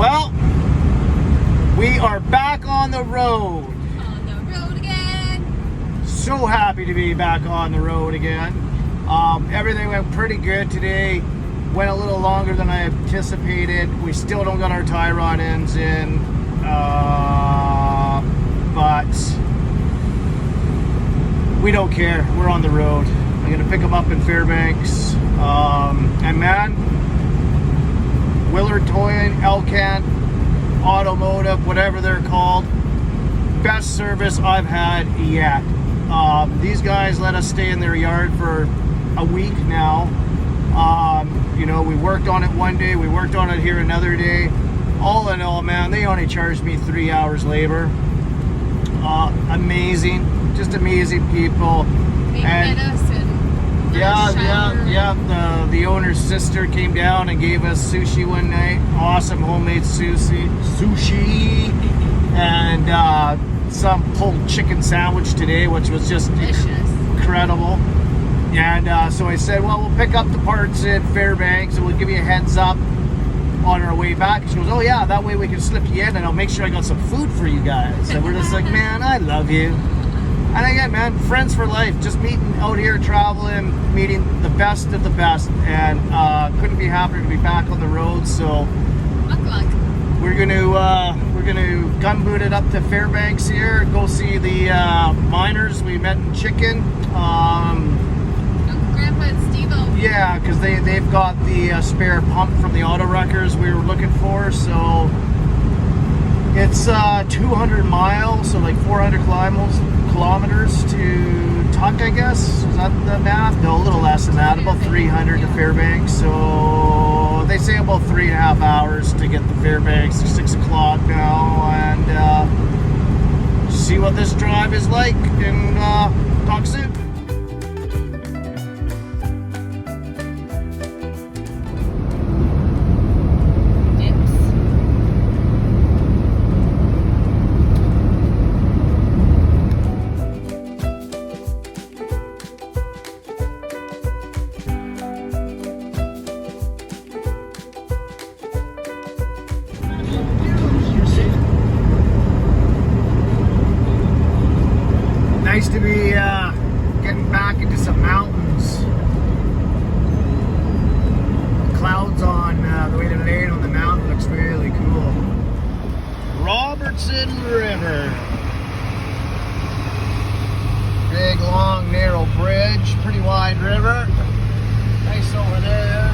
Well, we are back on the road. On the road again. So happy to be back on the road again. Everything went pretty good today. Went a little longer than I anticipated. We still don't got our tie rod ends in, but we don't care. We're on the road. I'm gonna pick them up in Fairbanks, and man, Willard Towing, Elcan, Automotive, whatever they're called, best service I've had yet. These guys let us stay in their yard for a week now. You know, we worked on it one day, we worked on it here another day. All in all, man, they only charged me 3 hours labor. Amazing, just amazing people. They fed us and the owner's sister came down and gave us sushi one night. Awesome homemade sushi, and some pulled chicken sandwich today, which was just delicious. Incredible. And so I said, well, we'll pick up the parts in Fairbanks and we'll give you a heads up on our way back. She goes, oh yeah, that way we can slip you in and I'll make sure I got some food for you guys. And we're just like, man, I love you. And again, man, friends for life. Just meeting out here, traveling, meeting the best of the best. And couldn't be happier to be back on the road. So we're gonna gunboot it up to Fairbanks here, go see the miners we met in Chicken. Grandpa and Steve-O. Yeah, because they've got the spare pump from the auto wreckers we were looking for. So it's 200 miles, so like 400 kilometers to Tuck, I guess. Is that the math? No, a little less than that, about 300 to Fairbanks. So they say about 3.5 hours to get to Fairbanks. 6 o'clock now, and see what this drive is like, and talk soon. Nice to be getting back into some mountains. The clouds on the way to lay on the mountain looks really cool. Robertson River. Big, long, narrow bridge. Pretty wide river. Nice over there.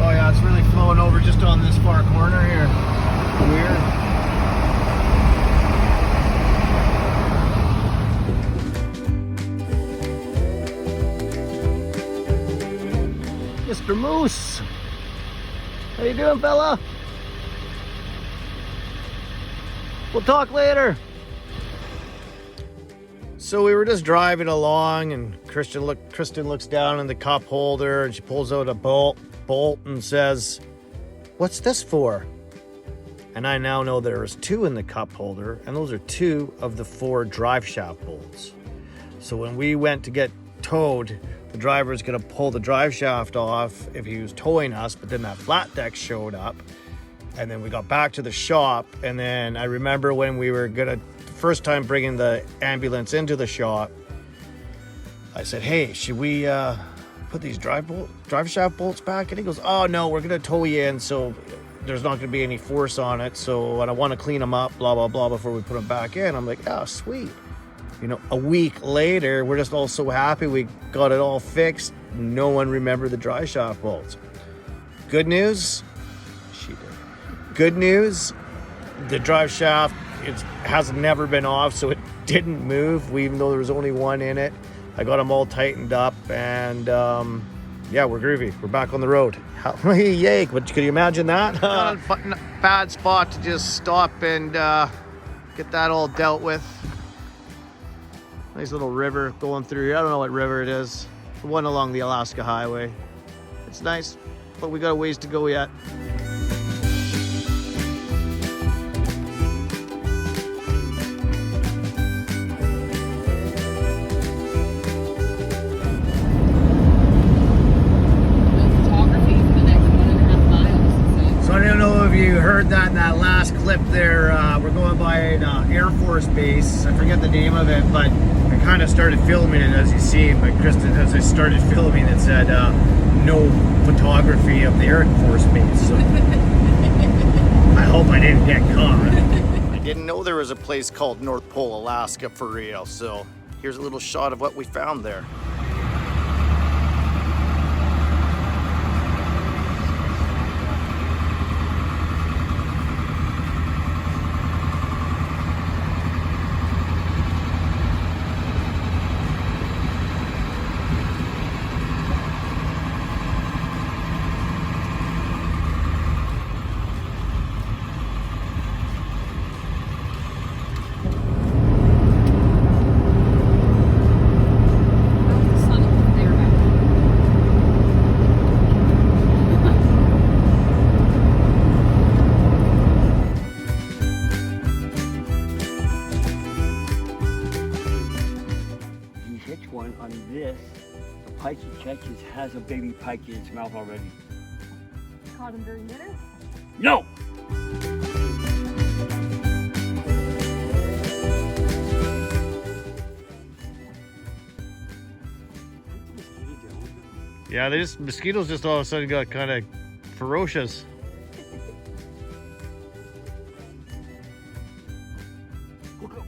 Oh yeah, it's really flowing over just on this far corner here. Weird. Mr. Moose, how you doing, fella? We'll talk later. So we were just driving along, and Kristen looks down in the cup holder, and she pulls out a bolt and says, "What's this for?" And I now know there is 2 in the cup holder, and those are 2 of the 4 drive shaft bolts. So when we went to get towed, the driver was going to pull the drive shaft off if he was towing us, but then that flat deck showed up, and then we got back to the shop, and then I remember when we were the first time bringing the ambulance into the shop, I said, hey, should we put these drive shaft bolts back? And he goes, oh no, we're going to tow you in, so there's not going to be any force on it, so I want to clean them up, blah, blah, blah, before we put them back in. I'm like, oh, sweet. You know, a week later, we're just all so happy we got it all fixed. No one remembered the drive shaft bolts. Good news, she did. Good news, the drive shaft, it has never been off, so it didn't move, even though there was only one in it. I got them all tightened up, and yeah, we're groovy. We're back on the road. Yay, but could you imagine that? Bad spot to just stop and get that all dealt with. Nice little river going through here. I don't know what river it is. The one along the Alaska Highway. It's nice, but we got a ways to go yet. heard that in that last clip there. We're going by an Air Force base. I forget the name of it, but I kind of started filming it as you see. But Kristen, as I started filming, it said no photography of the Air Force base. So I hope I didn't get caught. I didn't know there was a place called North Pole, Alaska for real. So here's a little shot of what we found there. One on this, the pike he catches has a baby pike in its mouth already. Caught him during dinner? No! Yeah, mosquitoes just all of a sudden got kind of ferocious. Look up.